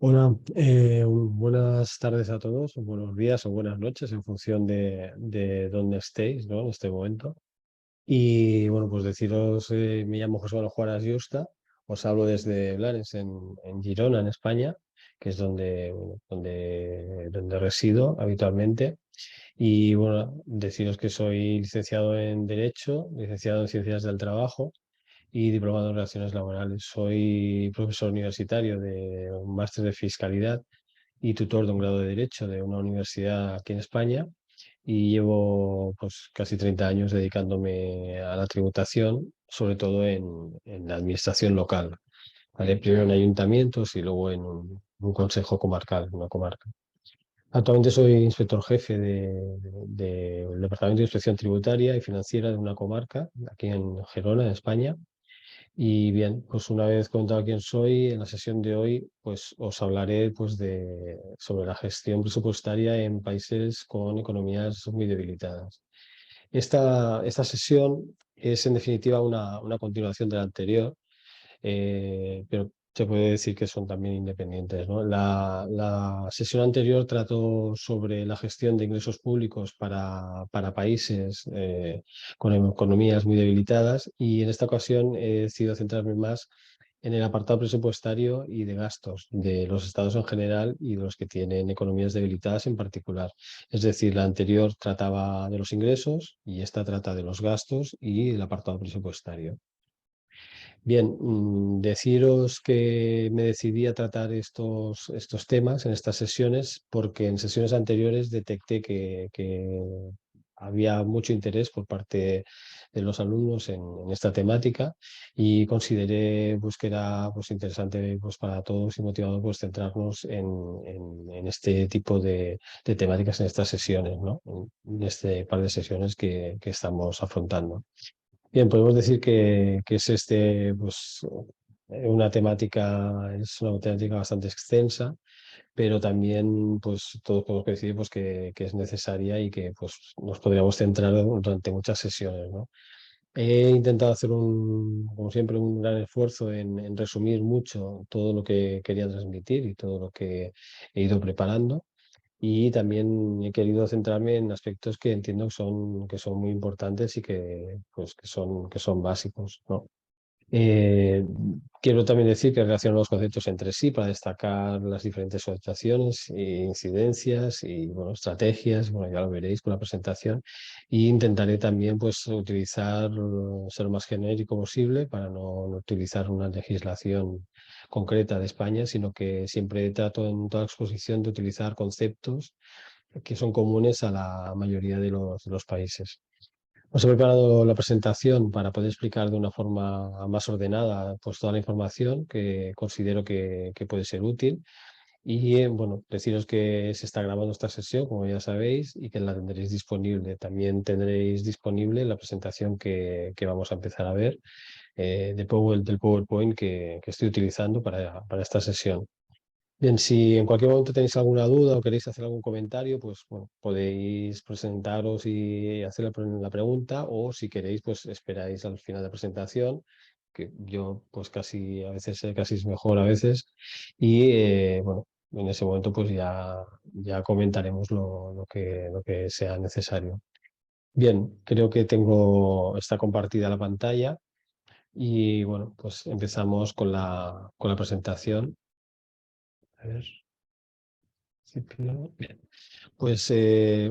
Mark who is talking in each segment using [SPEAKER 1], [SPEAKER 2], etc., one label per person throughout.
[SPEAKER 1] Hola, buenas tardes a todos, o buenos días o buenas noches en función de dónde estéis, ¿no? En este momento. Y bueno, pues deciros, me llamo José Manuel Juárez Yusta, os hablo desde Blanes, en Girona, en España, que es donde resido habitualmente. Y bueno, deciros que soy licenciado en Derecho, licenciado en Ciencias del Trabajo y diplomado en Relaciones Laborales. Soy profesor universitario de un máster de Fiscalidad y tutor de un grado de Derecho de una universidad aquí en España y llevo pues casi 30 años dedicándome a la tributación, sobre todo en la administración local, ¿vale? Primero en ayuntamientos y luego en un consejo comarcal, una comarca. Actualmente soy inspector jefe del Departamento de Inspección Tributaria y Financiera de una comarca aquí en Gerona, en España. Y bien, pues una vez contado quién soy, en la sesión de hoy, pues os hablaré pues sobre la gestión presupuestaria en países con economías muy debilitadas. Esta sesión es en definitiva una continuación de la anterior, pero se puede decir que son también independientes, ¿no? La sesión anterior trató sobre la gestión de ingresos públicos para países con economías muy debilitadas y en esta ocasión he decidido centrarme más en el apartado presupuestario y de gastos de los estados en general y de los que tienen economías debilitadas en particular. Es decir, la anterior trataba de los ingresos y esta trata de los gastos y el apartado presupuestario. Bien, deciros que me decidí a tratar estos temas en estas sesiones porque en sesiones anteriores detecté que había mucho interés por parte de los alumnos en esta temática y consideré pues, que era pues, interesante pues, para todos y motivador pues, centrarnos en este tipo de temáticas en estas sesiones, ¿no? En este par de sesiones que estamos afrontando. Bien, podemos decir que es es una temática bastante extensa, pero también pues todos podemos coincidir pues, que es necesaria y que pues nos podríamos centrar durante muchas sesiones, ¿no? He intentado hacer como siempre, un gran esfuerzo en resumir mucho todo lo que quería transmitir y todo lo que he ido preparando. Y también he querido centrarme en aspectos que entiendo que son muy importantes y pues, que son básicos, ¿no? Eh, Quiero también decir que relaciono los conceptos entre sí para destacar las diferentes orientaciones e incidencias y bueno, estrategias, bueno, ya lo veréis con la presentación, y intentaré también pues, ser lo más genérico posible para no utilizar una legislación concreta de España, sino que siempre trato en toda exposición de utilizar conceptos que son comunes a la mayoría de los países. Os he preparado la presentación para poder explicar de una forma más ordenada pues, toda la información que considero que puede ser útil. Y bueno, deciros que se está grabando esta sesión, como ya sabéis, y que la tendréis disponible. También tendréis disponible la presentación que vamos a empezar a ver del PowerPoint que estoy utilizando para esta sesión. Bien, si en cualquier momento tenéis alguna duda o queréis hacer algún comentario, pues bueno, podéis presentaros y hacer la pregunta, o si queréis, pues esperáis al final de la presentación, que yo pues casi a veces casi es mejor a veces, y bueno, en ese momento pues ya comentaremos lo que sea necesario. Bien, creo que está compartida la pantalla y bueno, pues empezamos con con la presentación. A ver. Sí, bien. Pues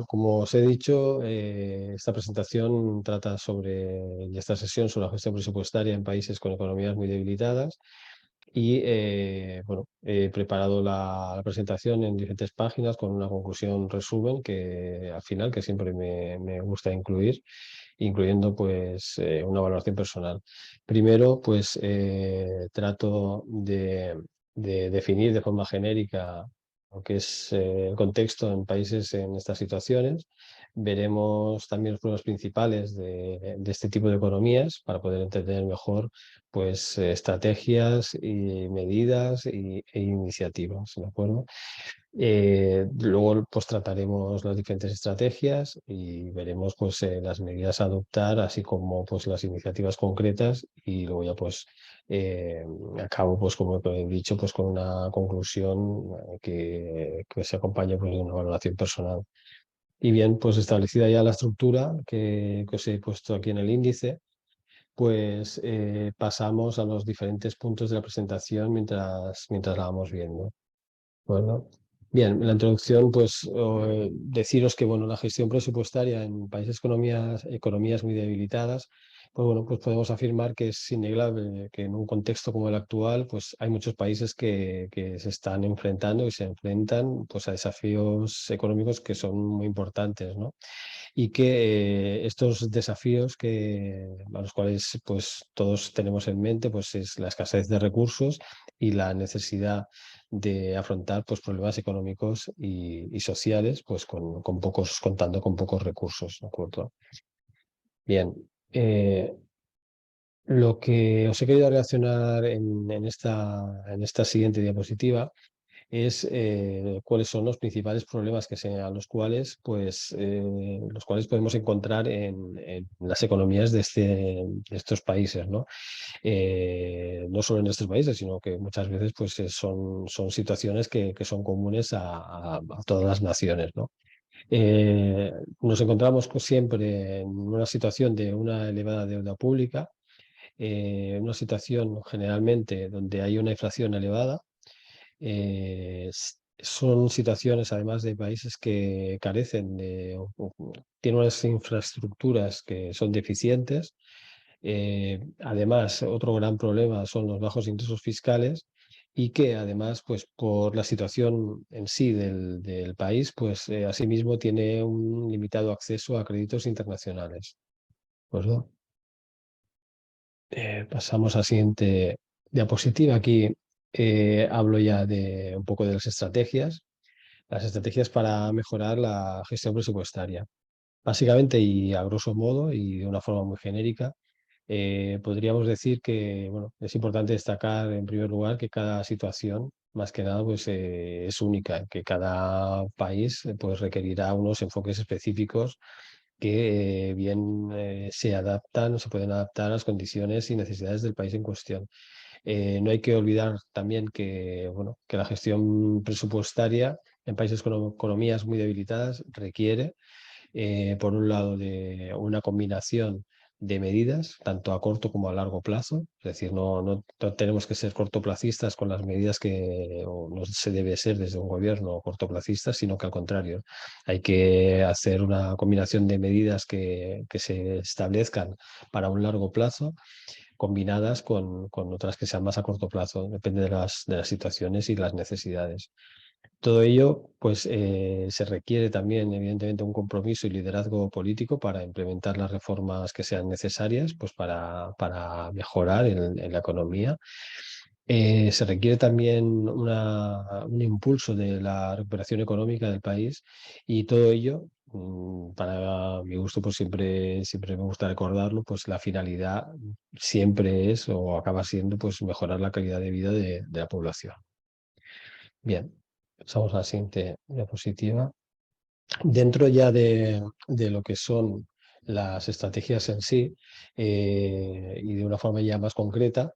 [SPEAKER 1] como os he dicho, esta presentación trata y esta sesión sobre la gestión presupuestaria en países con economías muy debilitadas y bueno, he preparado la presentación en diferentes páginas con una conclusión resumen que al final que siempre me gusta incluir, incluyendo pues una valoración personal. Primero, pues trato de definir de forma genérica lo que es el contexto en países en estas situaciones. Veremos también los problemas principales de este tipo de economías para poder entender mejor pues, estrategias y medidas e iniciativas, ¿de acuerdo? Luego pues trataremos las diferentes estrategias y veremos pues las medidas a adoptar, así como pues las iniciativas concretas y luego ya pues eh, acabo pues como he dicho pues con una conclusión que se acompaña pues de una valoración personal. Y bien, pues establecida ya la estructura que os he puesto aquí en el índice, pues pasamos a los diferentes puntos de la presentación mientras la vamos viendo. Bueno, bien, en la introducción, pues deciros que bueno, la gestión presupuestaria en países economías muy debilitadas, pues bueno, pues podemos afirmar que es innegable que en un contexto como el actual, pues hay muchos países que se están enfrentando y se enfrentan pues a desafíos económicos que son muy importantes, ¿no? Y que estos desafíos a los cuales pues todos tenemos en mente pues es la escasez de recursos y la necesidad de afrontar pues problemas económicos y sociales pues contando con pocos recursos, ¿de acuerdo? Bien, lo que os he querido relacionar en esta siguiente diapositiva es cuáles son los principales problemas a los cuales podemos encontrar en las economías de estos países, ¿no? No solo en estos países, sino que muchas veces pues, son situaciones que son comunes a todas las naciones, ¿no? Nos encontramos siempre en una situación de una elevada deuda pública, una situación generalmente donde hay una inflación elevada. Son situaciones, además, de países que carecen tienen unas infraestructuras que son deficientes. Además, otro gran problema son los bajos ingresos fiscales y que además, pues por la situación en sí del país, pues asimismo tiene un limitado acceso a créditos internacionales. Pues, ¿no? Pasamos a la siguiente diapositiva. Aquí hablo ya de un poco de las estrategias para mejorar la gestión presupuestaria. Básicamente y a grosso modo y de una forma muy genérica, podríamos decir que bueno, es importante destacar en primer lugar que cada situación, más que nada, pues, es única, que cada país pues, requerirá unos enfoques específicos que bien se adaptan o se pueden adaptar a las condiciones y necesidades del país en cuestión. No hay que olvidar también que, bueno, que la gestión presupuestaria en países con economías muy debilitadas requiere, por un lado, de una combinación de medidas, tanto a corto como a largo plazo. Es decir, no tenemos que ser cortoplacistas con las medidas o no se debe ser desde un gobierno cortoplacista, sino que al contrario, hay que hacer una combinación de medidas que se establezcan para un largo plazo combinadas con otras que sean más a corto plazo, depende de las situaciones y las necesidades. Todo ello, pues, se requiere también, evidentemente, un compromiso y liderazgo político para implementar las reformas que sean necesarias, pues, para mejorar en la economía. Se requiere también un impulso de la recuperación económica del país y todo ello, para mi gusto, pues siempre me gusta recordarlo, pues la finalidad siempre es o acaba siendo pues mejorar la calidad de vida de la población. Bien, pasamos a la siguiente diapositiva. Dentro ya de lo que son las estrategias en sí, y de una forma ya más concreta,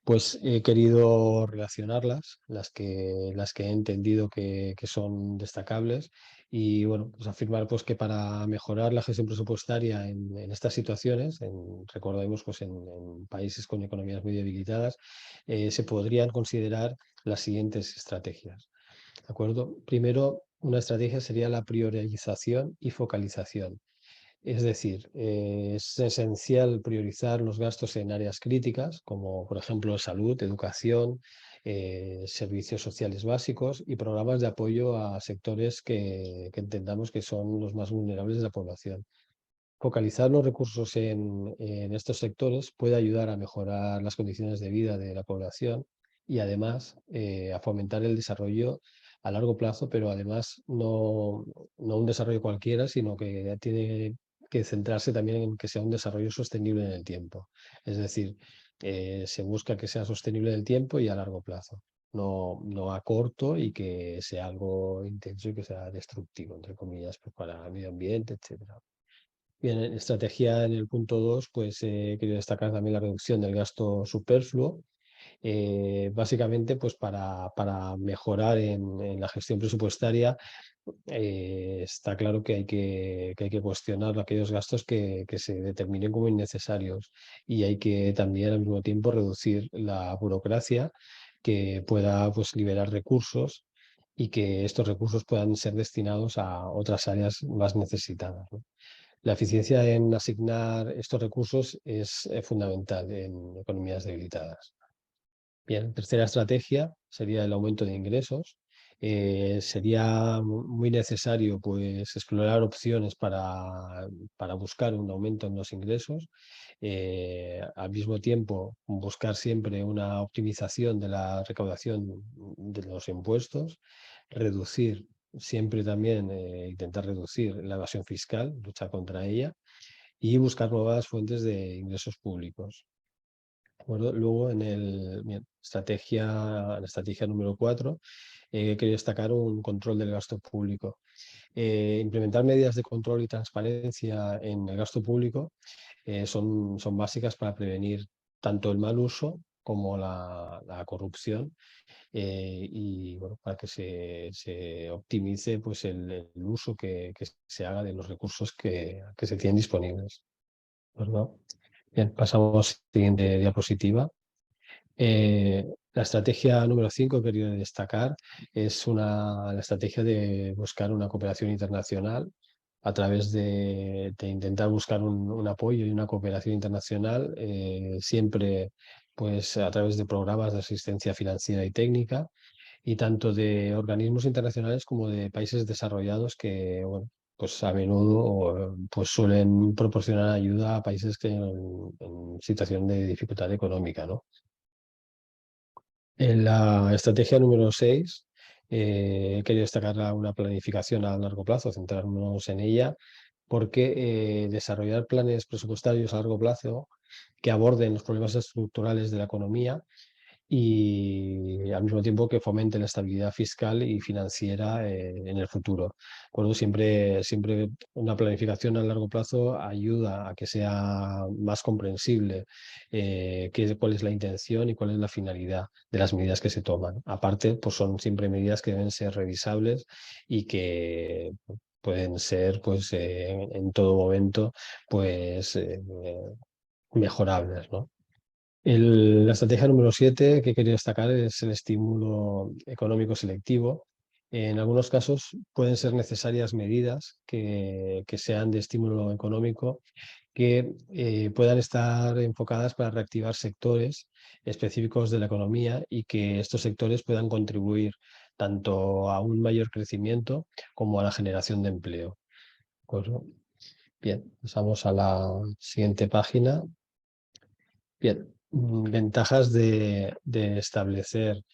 [SPEAKER 1] pues he querido relacionarlas, las que he entendido que son destacables y bueno, pues afirmar pues que para mejorar la gestión presupuestaria en estas situaciones, recordemos pues en países con economías muy debilitadas, se podrían considerar las siguientes estrategias. ¿De acuerdo? Primero, una estrategia sería la priorización y focalización. Es decir, es esencial priorizar los gastos en áreas críticas, como por ejemplo salud, educación, servicios sociales básicos y programas de apoyo a sectores que entendamos que son los más vulnerables de la población. Focalizar los recursos en estos sectores puede ayudar a mejorar las condiciones de vida de la población y además a fomentar el desarrollo a largo plazo, pero además no un desarrollo cualquiera, sino que tiene que centrarse también en que sea un desarrollo sostenible en el tiempo. Es decir, se busca que sea sostenible en el tiempo y a largo plazo. no a corto y que sea algo intenso y que sea destructivo, entre comillas, pues para el medio ambiente, etcétera. Bien, en estrategia en el punto 2, pues quería destacar también la reducción del gasto superfluo, básicamente pues para mejorar en la gestión presupuestaria. Está claro que hay que cuestionar aquellos gastos que se determinen como innecesarios, y hay que también al mismo tiempo reducir la burocracia que pueda pues liberar recursos y que estos recursos puedan ser destinados a otras áreas más necesitadas, ¿no? La eficiencia en asignar estos recursos es fundamental en economías debilitadas. Bien, tercera estrategia sería el aumento de ingresos. Sería muy necesario pues, explorar opciones para buscar un aumento en los ingresos. Al mismo tiempo, buscar siempre una optimización de la recaudación de los impuestos, reducir siempre también, intentar reducir la evasión fiscal, luchar contra ella y buscar nuevas fuentes de ingresos públicos. ¿De acuerdo? Luego, bien, la estrategia número 4, quería destacar un control del gasto público. Implementar medidas de control y transparencia en el gasto público son básicas para prevenir tanto el mal uso como la corrupción, y bueno, para que se optimice pues, el uso que se haga de los recursos que se tienen disponibles. ¿Verdad? Bien, pasamos a la siguiente diapositiva. La estrategia número 5 que quería destacar es la estrategia de buscar una cooperación internacional a través de intentar buscar un apoyo y una cooperación internacional, siempre pues, a través de programas de asistencia financiera y técnica, y tanto de organismos internacionales como de países desarrollados que, bueno, pues a menudo pues suelen proporcionar ayuda a países que en situación de dificultad económica, ¿no? En la estrategia número 6, he querido destacar una planificación a largo plazo, centrarnos en ella, porque desarrollar planes presupuestarios a largo plazo que aborden los problemas estructurales de la economía y al mismo tiempo que fomente la estabilidad fiscal y financiera en el futuro. Bueno, siempre una planificación a largo plazo ayuda a que sea más comprensible cuál es la intención y cuál es la finalidad de las medidas que se toman. Aparte, pues son siempre medidas que deben ser revisables y que pueden ser pues, en todo momento pues, mejorables, ¿no? La estrategia número 7 que quería destacar es el estímulo económico selectivo. En algunos casos pueden ser necesarias medidas que sean de estímulo económico que puedan estar enfocadas para reactivar sectores específicos de la economía y que estos sectores puedan contribuir tanto a un mayor crecimiento como a la generación de empleo. Pues, ¿no? Bien, pasamos a la siguiente página. Bien, ventajas eh, de establecer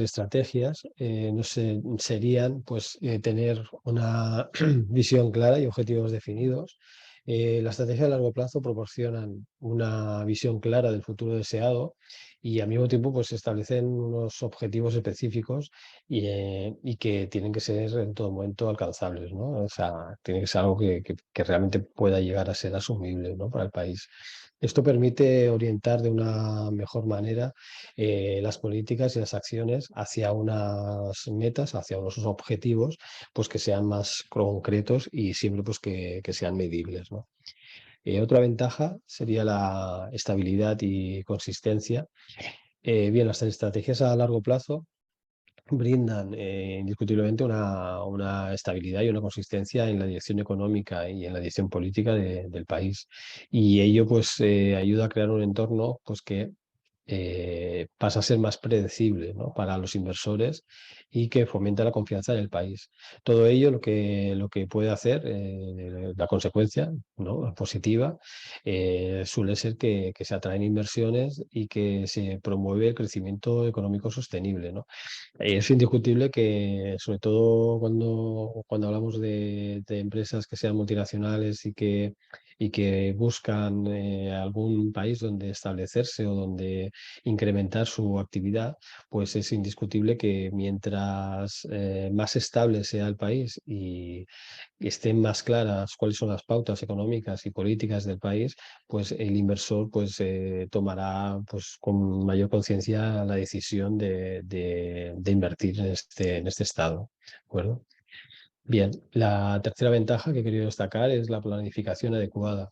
[SPEAKER 1] estrategias, no sé, serían pues tener una visión clara y objetivos definidos. La estrategia a largo plazo proporcionan una visión clara del futuro deseado y al mismo tiempo pues establecen unos objetivos específicos y que tienen que ser en todo momento alcanzables, ¿no? O sea, tiene que ser algo que realmente pueda llegar a ser asumible, ¿no? Para el país. Esto permite orientar de una mejor manera las políticas y las acciones hacia unas metas, hacia unos objetivos, pues que sean más concretos y siempre pues que sean medibles, ¿no? Otra ventaja sería la estabilidad y consistencia. Bien, las estrategias a largo plazo brindan indiscutiblemente una estabilidad y una consistencia en la dirección económica y en la dirección política del país. Y ello pues ayuda a crear un entorno pues que pasa a ser más predecible, ¿no? Para los inversores y que fomenta la confianza en el país. Todo ello lo que puede hacer, la consecuencia, ¿no? Positiva, suele ser que se atraen inversiones y que se promueve el crecimiento económico sostenible, ¿no? Es indiscutible que, sobre todo cuando hablamos de empresas que sean multinacionales y que y que buscan algún país donde establecerse o donde incrementar su actividad, pues es indiscutible que mientras más estable sea el país y estén más claras cuáles son las pautas económicas y políticas del país, pues el inversor pues, tomará pues, con mayor conciencia la decisión de invertir en este estado. ¿De acuerdo? Bien, la tercera ventaja que he querido destacar es la planificación adecuada.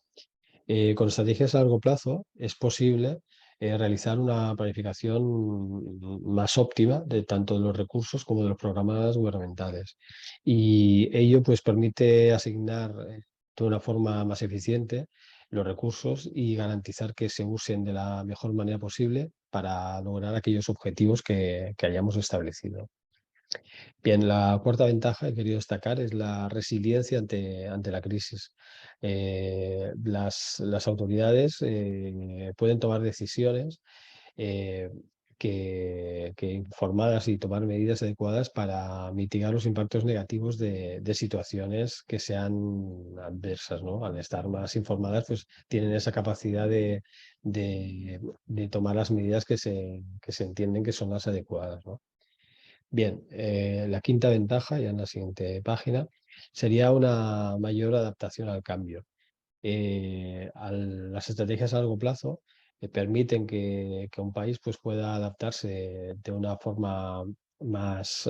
[SPEAKER 1] Con estrategias a largo plazo es posible realizar una planificación más óptima de tanto de los recursos como de los programas gubernamentales. Y ello pues permite asignar de una forma más eficiente los recursos y garantizar que se usen de la mejor manera posible para lograr aquellos objetivos que hayamos establecido. Bien, la cuarta ventaja que he querido destacar es la resiliencia ante la crisis. Las autoridades pueden tomar decisiones eh, que informadas y tomar medidas adecuadas para mitigar los impactos negativos de situaciones que sean adversas, ¿no? Al estar más informadas, pues tienen esa capacidad de tomar las medidas que se entienden que son las adecuadas, ¿no? Bien, la quinta ventaja, ya en la siguiente página, sería una mayor adaptación al cambio. Las estrategias a largo plazo permiten que un país pues, pueda adaptarse de una forma más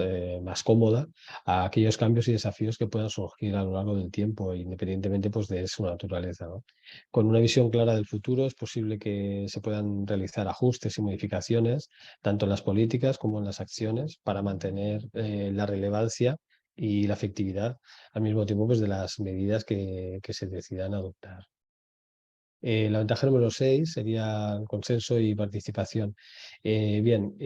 [SPEAKER 1] cómoda a aquellos cambios y desafíos que puedan surgir a lo largo del tiempo, independientemente pues, de su naturaleza, ¿no? Con una visión clara del futuro es posible que se puedan realizar ajustes y modificaciones tanto en las políticas como en las acciones para mantener la relevancia y la efectividad al mismo tiempo pues, de las medidas que se decidan adoptar. La ventaja número 6 sería el consenso y participación. Bien,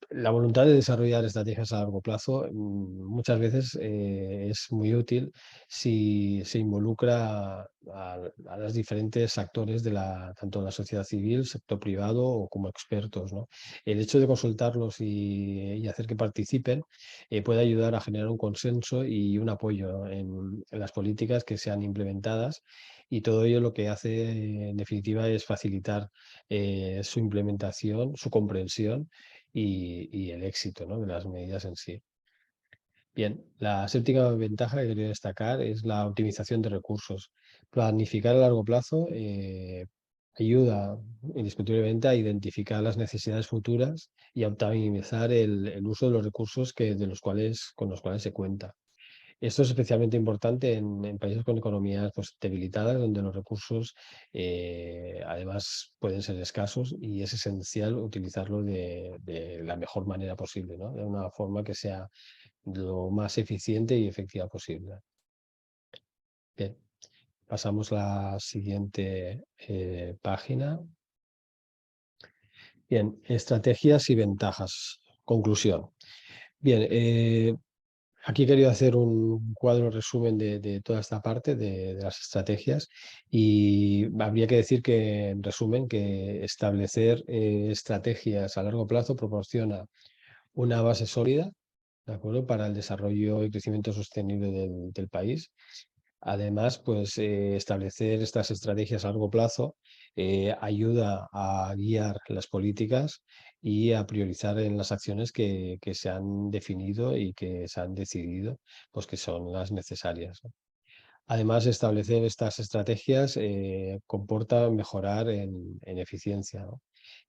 [SPEAKER 1] la voluntad de desarrollar estrategias a largo plazo muchas veces es muy útil si se involucra a los diferentes actores tanto de la sociedad civil, sector privado o como expertos, ¿no? El hecho de consultarlos y hacer que participen puede ayudar a generar un consenso y un apoyo en las políticas que sean implementadas y todo ello lo que hace, en definitiva, es facilitar su implementación, su comprensión y el éxito, ¿no? De las medidas en sí. Bien, la séptima ventaja que quería destacar es la optimización de recursos. Planificar a largo plazo ayuda indiscutiblemente a identificar las necesidades futuras y a optimizar el uso de los recursos con los cuales se cuenta. Esto es especialmente importante en países con economías pues, debilitadas, donde los recursos además pueden ser escasos y es esencial utilizarlo de la mejor manera posible, ¿no? De una forma que sea lo más eficiente y efectiva posible. Bien, pasamos a la siguiente página. Bien, estrategias y ventajas. Conclusión. Bien, aquí he querido hacer un cuadro resumen de toda esta parte de las estrategias y habría que decir que, en resumen, que establecer estrategias a largo plazo proporciona una base sólida, ¿de acuerdo?, para el desarrollo y crecimiento sostenible del país. Además, pues establecer estas estrategias a largo plazo ayuda a guiar las políticas y a priorizar en las acciones que se han definido y que se han decidido, pues que son las necesarias, ¿no? Además, establecer estas estrategias comporta mejorar en eficiencia, ¿no?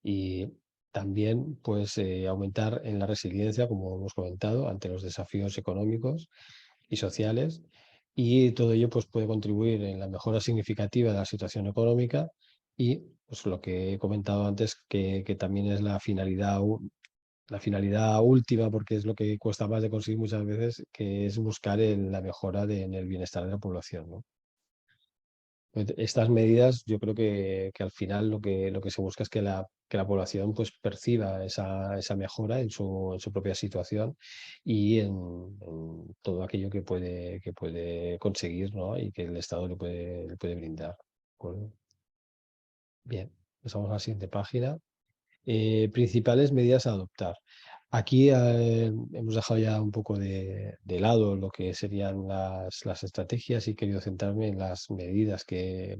[SPEAKER 1] Y también pues, aumentar en la resiliencia, como hemos comentado, ante los desafíos económicos y sociales. Y todo ello pues, puede contribuir en la mejora significativa de la situación económica y pues, lo que he comentado antes, que también es la finalidad última, porque es lo que cuesta más de conseguir muchas veces, que es buscar la mejora en el bienestar de la población, ¿no? Estas medidas, yo creo que al final lo que se busca es que la población pues, perciba esa mejora en su propia situación y en todo aquello que puede conseguir, ¿no? Y que el Estado le puede brindar. ¿De acuerdo? Bien, pasamos a la siguiente página. Principales medidas a adoptar. Aquí hemos dejado ya un poco de lado lo que serían las estrategias y he querido centrarme en las medidas que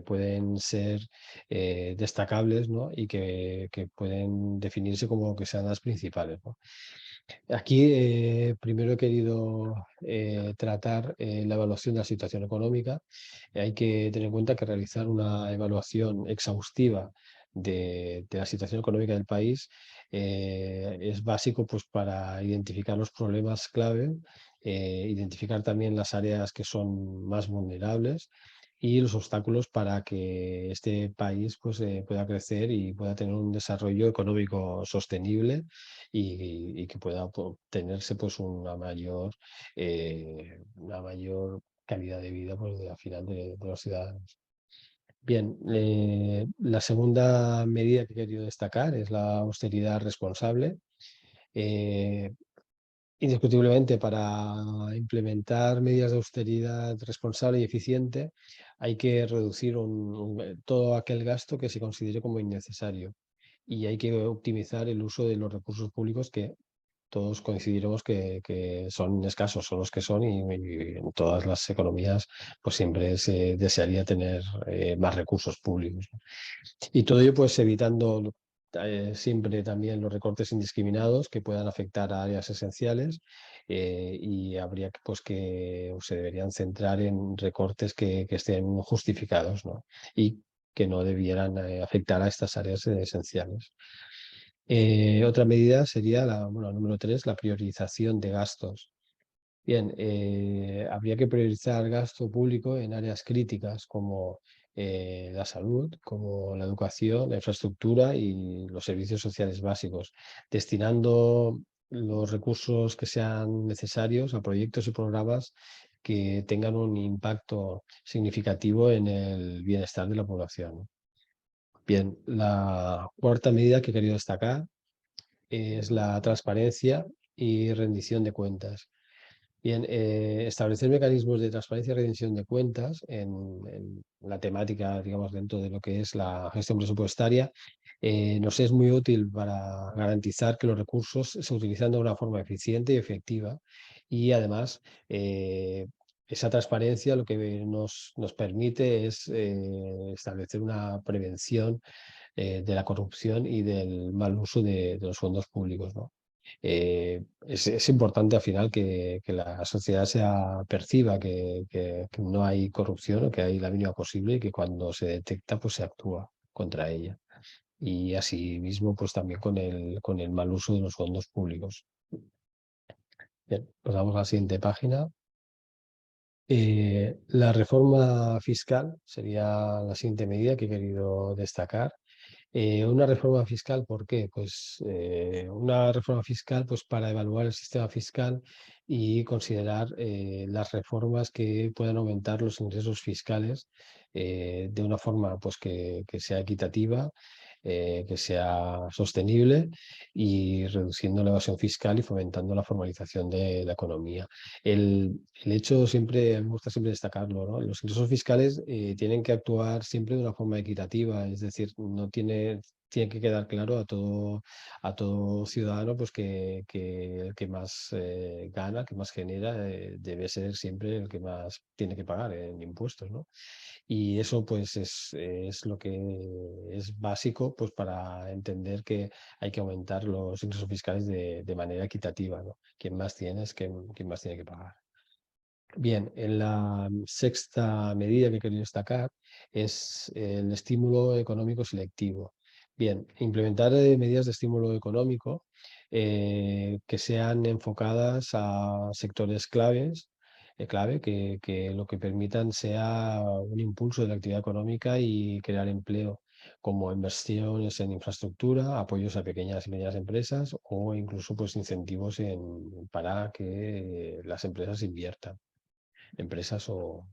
[SPEAKER 1] pueden ser destacables, ¿no? Y que pueden definirse como que sean las principales, ¿no? Aquí primero he querido tratar la evaluación de la situación económica. Hay que tener en cuenta que realizar una evaluación exhaustiva de la situación económica del país es básico, pues, para identificar los problemas clave, identificar también las áreas que son más vulnerables y los obstáculos para que este país, pues, pueda crecer y pueda tener un desarrollo económico sostenible y que pueda obtenerse, pues, una mayor calidad de vida, pues, al final de los ciudadanos. Bien, la segunda medida que he querido destacar es la austeridad responsable. Eh, Indiscutiblemente, para implementar medidas de austeridad responsable y eficiente, hay que reducir todo aquel gasto que se considere como innecesario y hay que optimizar el uso de los recursos públicos que todos coincidiremos que son escasos, son los que son y en todas las economías pues siempre se desearía tener más recursos públicos, ¿no? Y todo ello pues evitando siempre también los recortes indiscriminados que puedan afectar a áreas esenciales y habría que, pues, que o se deberían centrar en recortes que estén justificados, ¿no? Y que no debieran afectar a estas áreas esenciales. Otra medida sería bueno, número 3, la priorización de gastos. Bien, habría que priorizar gasto público en áreas críticas como la salud, como la educación, la infraestructura y los servicios sociales básicos, destinando los recursos que sean necesarios a proyectos y programas que tengan un impacto significativo en el bienestar de la población. Bien, la cuarta medida que he querido destacar es la transparencia y rendición de cuentas. Bien, establecer mecanismos de transparencia y rendición de cuentas en la temática, digamos, dentro de lo que es la gestión presupuestaria, nos es muy útil para garantizar que los recursos se utilizan de una forma eficiente y efectiva y además esa transparencia lo que nos permite es establecer una prevención de la corrupción y del mal uso de los fondos públicos, ¿no? Es importante al final que la sociedad perciba que no hay corrupción o que hay la mínima posible y que cuando se detecta pues se actúa contra ella. Y asimismo pues también con el mal uso de los fondos públicos. Bien, pasamos a la siguiente página. La reforma fiscal sería la siguiente medida que he querido destacar. Una reforma fiscal, ¿por qué? Pues una reforma fiscal pues, para evaluar el sistema fiscal y considerar las reformas que puedan aumentar los ingresos fiscales de una forma pues, que sea equitativa, que sea sostenible y reduciendo la evasión fiscal y fomentando la formalización de la economía. El hecho siempre, me gusta siempre destacarlo, ¿no? Los ingresos fiscales tienen que actuar siempre de una forma equitativa, es decir, tiene que quedar claro a todo ciudadano pues que el que más gana, el que más genera, debe ser siempre el que más tiene que pagar en impuestos, ¿no? Y eso pues es lo que es básico pues para entender que hay que aumentar los ingresos fiscales de manera equitativa, ¿no? Quien más tiene es quien más tiene que pagar. Bien, en la sexta medida que quería destacar es el estímulo económico selectivo. Bien, implementar medidas de estímulo económico que sean enfocadas a sectores clave, que lo que permitan sea un impulso de la actividad económica y crear empleo, como inversiones en infraestructura, apoyos a pequeñas y medianas empresas o incluso pues incentivos para que las empresas inviertan, empresas o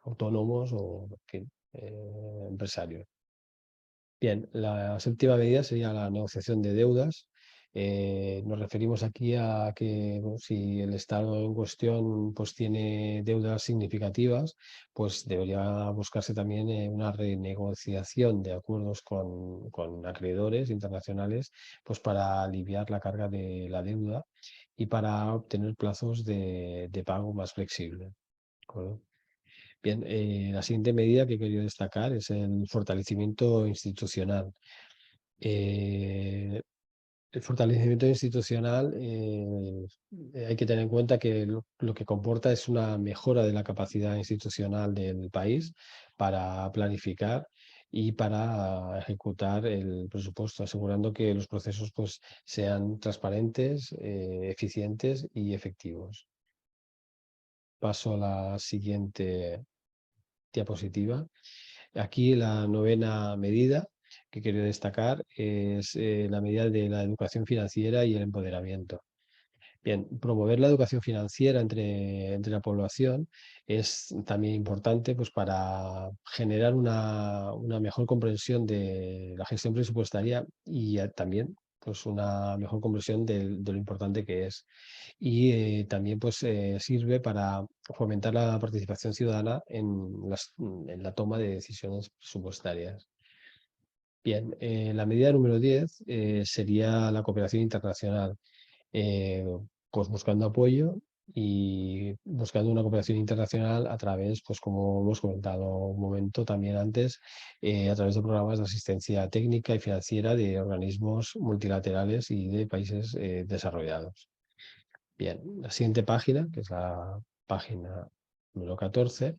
[SPEAKER 1] autónomos o en fin, empresarios. Bien, la séptima medida sería la negociación de deudas. Nos referimos aquí a que bueno, si el Estado en cuestión pues, tiene deudas significativas, pues debería buscarse también una renegociación de acuerdos con acreedores internacionales pues, para aliviar la carga de la deuda y para obtener plazos de pago más flexibles. ¿De acuerdo? Bien, la siguiente medida que he querido destacar es el fortalecimiento institucional. Eh, el fortalecimiento institucional hay que tener en cuenta que lo que comporta es una mejora de la capacidad institucional del país para planificar y para ejecutar el presupuesto, asegurando que los procesos pues, sean transparentes, eficientes y efectivos. Paso a la siguiente diapositiva. Aquí la novena medida que quiero destacar es la medida de la educación financiera y el empoderamiento. Bien, promover la educación financiera entre la población es también importante pues, para generar una mejor comprensión de la gestión presupuestaria y también pues, una mejor comprensión de lo importante que es. Y también pues, sirve para fomentar la participación ciudadana en la toma de decisiones presupuestarias. Bien, la medida número 10 sería la cooperación internacional, eh, pues buscando apoyo y buscando una cooperación internacional a través, pues como hemos comentado un momento también antes, a través de programas de asistencia técnica y financiera de organismos multilaterales y de países desarrollados. Bien, la siguiente página, que es la página número 14.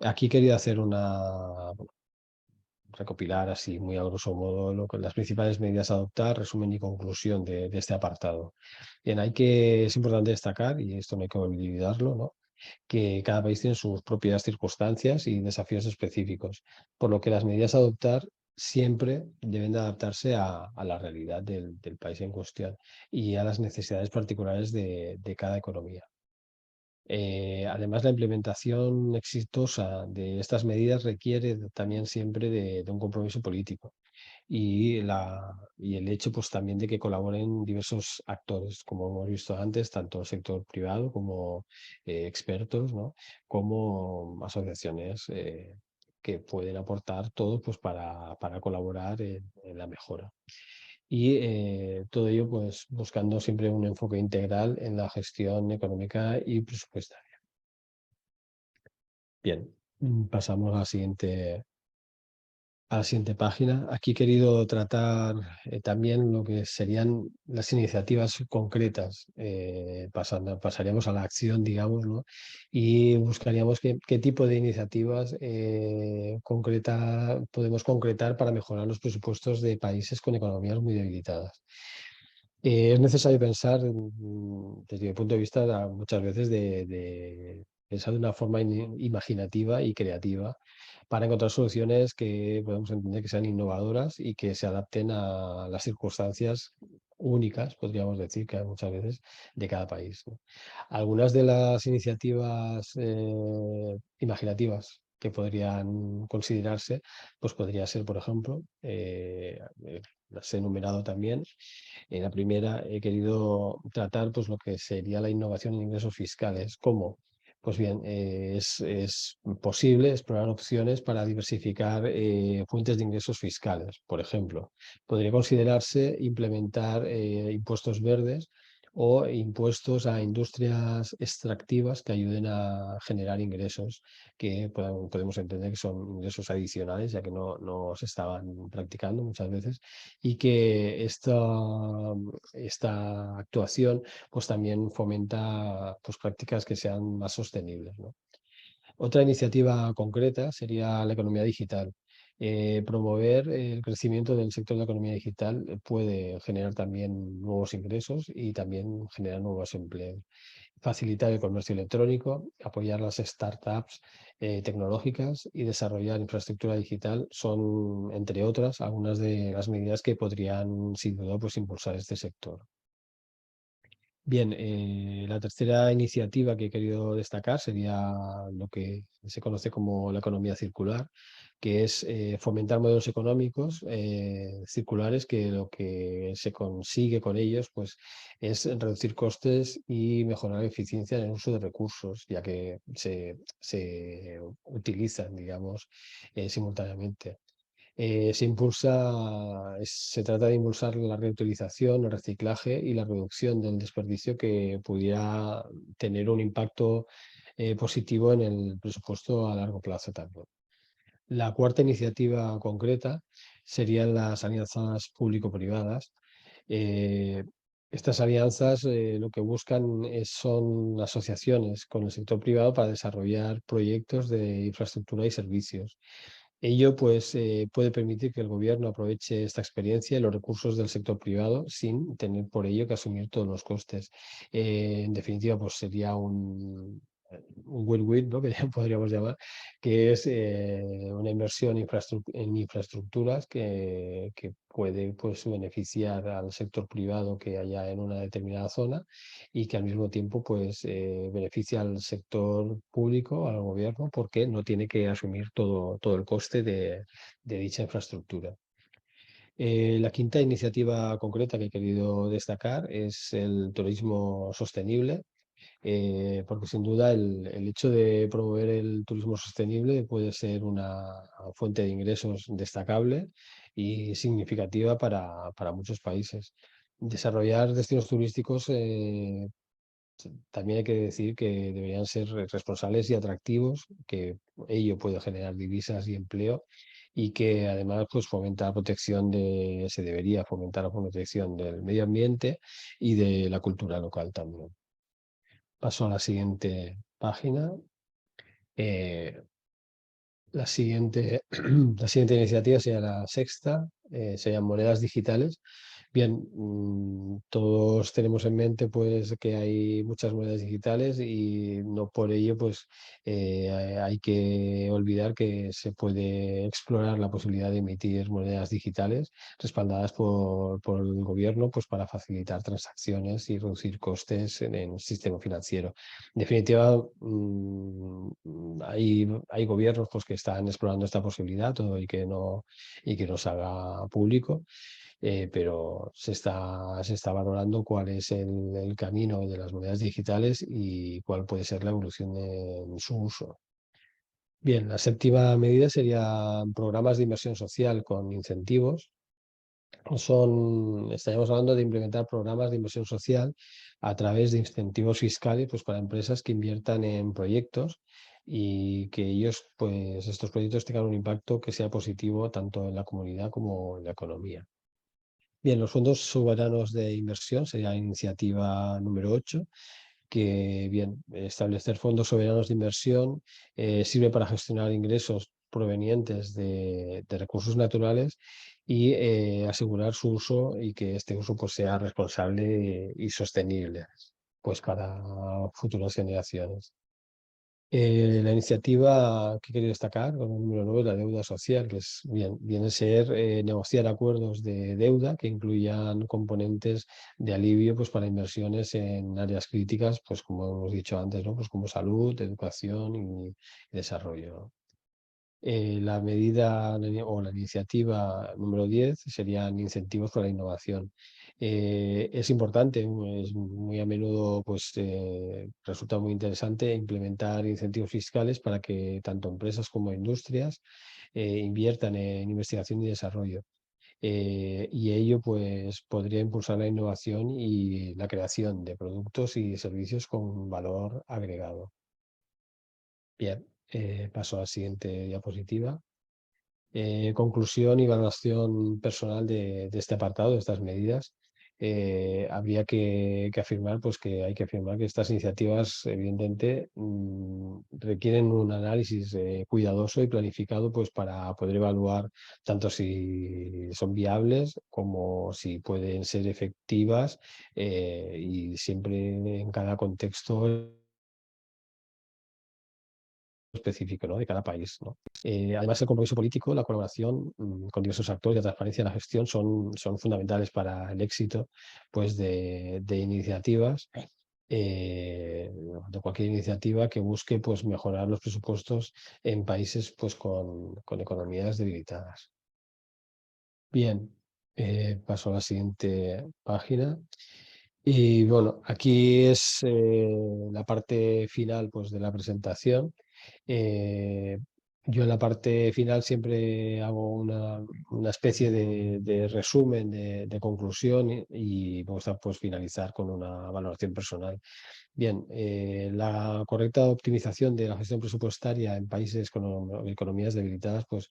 [SPEAKER 1] Aquí he querido hacer recopilar así muy a grosso modo las principales medidas a adoptar, resumen y conclusión de este apartado. Bien, es importante destacar, y esto no hay que olvidarlo, ¿no? Que cada país tiene sus propias circunstancias y desafíos específicos, por lo que las medidas a adoptar siempre deben de adaptarse a la realidad del país en cuestión y a las necesidades particulares de cada economía. Además, la implementación exitosa de estas medidas requiere también siempre de un compromiso político y el hecho pues, también de que colaboren diversos actores, como hemos visto antes, tanto el sector privado como expertos, ¿no? Como asociaciones que pueden aportar todo pues, para colaborar en la mejora. Y todo ello pues, buscando siempre un enfoque integral en la gestión económica y presupuestaria. Bien, pasamos a la siguiente página. Aquí he querido tratar también lo que serían las iniciativas concretas. Pasaríamos a la acción, digamos, ¿no? Y buscaríamos qué tipo de iniciativas podemos concretar para mejorar los presupuestos de países con economías muy debilitadas. Es necesario pensar, desde mi punto de vista, muchas veces de pensar de una forma imaginativa y creativa para encontrar soluciones que podemos entender que sean innovadoras y que se adapten a las circunstancias únicas, podríamos decir, que hay muchas veces de cada país, ¿no? Algunas de las iniciativas imaginativas que podrían considerarse, pues podría ser, por ejemplo, las he enumerado también. En la primera he querido tratar pues, lo que sería la innovación en ingresos fiscales. ¿Cómo? Pues bien, es posible explorar opciones para diversificar fuentes de ingresos fiscales. Por ejemplo, podría considerarse implementar impuestos verdes o impuestos a industrias extractivas que ayuden a generar ingresos que podemos entender que son ingresos adicionales, ya que no se estaban practicando muchas veces, y que esta actuación pues, también fomenta pues, prácticas que sean más sostenibles, ¿no? Otra iniciativa concreta sería la economía digital. Promover el crecimiento del sector de la economía digital puede generar también nuevos ingresos y también generar nuevos empleos. Facilitar el comercio electrónico, apoyar las startups tecnológicas y desarrollar infraestructura digital son, entre otras, algunas de las medidas que podrían, sin duda, pues, impulsar este sector. Bien, la tercera iniciativa que he querido destacar sería lo que se conoce como la economía circular, que es fomentar modelos económicos circulares que lo que se consigue con ellos pues, es reducir costes y mejorar la eficiencia en el uso de recursos, ya que se utilizan, digamos, simultáneamente. Se trata de impulsar la reutilización, el reciclaje y la reducción del desperdicio que pudiera tener un impacto positivo en el presupuesto a largo plazo también. La cuarta iniciativa concreta serían las alianzas público-privadas. Eh, Estas alianzas lo que buscan son asociaciones con el sector privado para desarrollar proyectos de infraestructura y servicios. Ello pues, puede permitir que el gobierno aproveche esta experiencia y los recursos del sector privado sin tener por ello que asumir todos los costes. En definitiva, pues sería un win-win, ¿no? Que ya podríamos llamar, que es una inversión en infraestructuras que puede pues, beneficiar al sector privado que haya en una determinada zona y que al mismo tiempo pues, beneficia al sector público, al gobierno, porque no tiene que asumir todo el coste de dicha infraestructura. La quinta iniciativa concreta que he querido destacar es el turismo sostenible, porque sin duda el hecho de promover el turismo sostenible puede ser una fuente de ingresos destacable y significativa para muchos países. Desarrollar destinos turísticos también hay que decir que deberían ser responsables y atractivos, que ello puede generar divisas y empleo y que además pues, se debería fomentar la protección del medio ambiente y de la cultura local también. Paso a la siguiente página. Eh, la siguiente iniciativa sería la sexta, serían monedas digitales. Bien, todos tenemos en mente pues que hay muchas monedas digitales y no por ello pues hay que olvidar que se puede explorar la posibilidad de emitir monedas digitales respaldadas por el gobierno pues para facilitar transacciones y reducir costes en el sistema financiero. En definitiva, hay gobiernos pues, que están explorando esta posibilidad y que no se haga público, pero se está valorando cuál es el camino de las monedas digitales y cuál puede ser la evolución en su uso. Bien, la séptima medida serían programas de inversión social con incentivos. Estaríamos hablando de implementar programas de inversión social a través de incentivos fiscales pues, para empresas que inviertan en proyectos y que estos proyectos tengan un impacto que sea positivo tanto en la comunidad como en la economía. Bien, los fondos soberanos de inversión sería la iniciativa número 8, que bien, establecer fondos soberanos de inversión sirve para gestionar ingresos provenientes de recursos naturales y asegurar su uso y que este uso pues, sea responsable y sostenible pues, para futuras generaciones. La iniciativa que quería destacar, como número 9, la deuda social, que viene a ser negociar acuerdos de deuda que incluyan componentes de alivio pues, para inversiones en áreas críticas, pues como hemos dicho antes, ¿no? Pues como salud, educación y desarrollo. La iniciativa número 10 serían incentivos para la innovación. Es importante, es muy a menudo pues, resulta muy interesante implementar incentivos fiscales para que tanto empresas como industrias inviertan en investigación y desarrollo. Y ello pues, podría impulsar la innovación y la creación de productos y servicios con valor agregado. Bien, paso a la siguiente diapositiva. Conclusión y valoración personal de este apartado, de estas medidas. Habría que afirmar, pues que hay que afirmar que estas iniciativas, evidentemente, requieren un análisis cuidadoso y planificado, pues para poder evaluar tanto si son viables como si pueden ser efectivas y siempre en cada contexto específico, ¿no?, de cada país, ¿no? Además, el compromiso político, la colaboración con diversos actores, la transparencia y la gestión son fundamentales para el éxito, pues, de iniciativas, de cualquier iniciativa que busque, pues, mejorar los presupuestos en países, pues, con economías debilitadas. Bien, paso a la siguiente página. Y bueno, aquí es la parte final, pues, de la presentación. Eh, yo en la parte final siempre hago una especie de resumen, de conclusión y me gusta, pues, finalizar con una valoración personal. Bien, la correcta optimización de la gestión presupuestaria en países con economías debilitadas, pues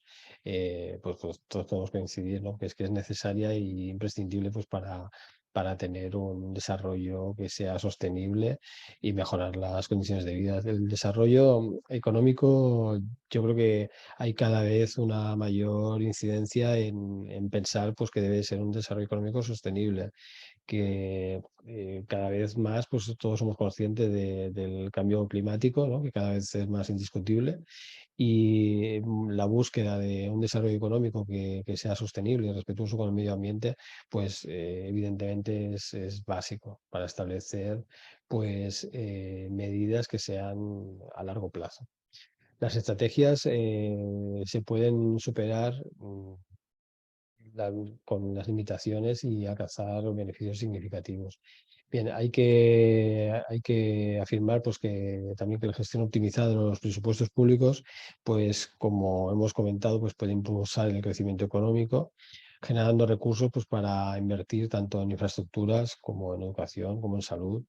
[SPEAKER 1] todos podemos coincidir, ¿no?, que es necesaria y imprescindible, pues, para tener un desarrollo que sea sostenible y mejorar las condiciones de vida. El desarrollo económico, yo creo que hay cada vez una mayor incidencia en pensar, pues, que debe ser un desarrollo económico sostenible, que cada vez más, pues, todos somos conscientes del cambio climático, ¿no?, que cada vez es más indiscutible, y la búsqueda de un desarrollo económico que sea sostenible y respetuoso con el medio ambiente, pues, evidentemente es básico para establecer, pues, medidas que sean a largo plazo. Las estrategias se pueden superar la con las limitaciones y alcanzar beneficios significativos. Bien, hay que afirmar, pues, que también que la gestión optimizada de los presupuestos públicos, pues, como hemos comentado, pues, puede impulsar el crecimiento económico, generando recursos, pues, para invertir tanto en infraestructuras como en educación, como en salud,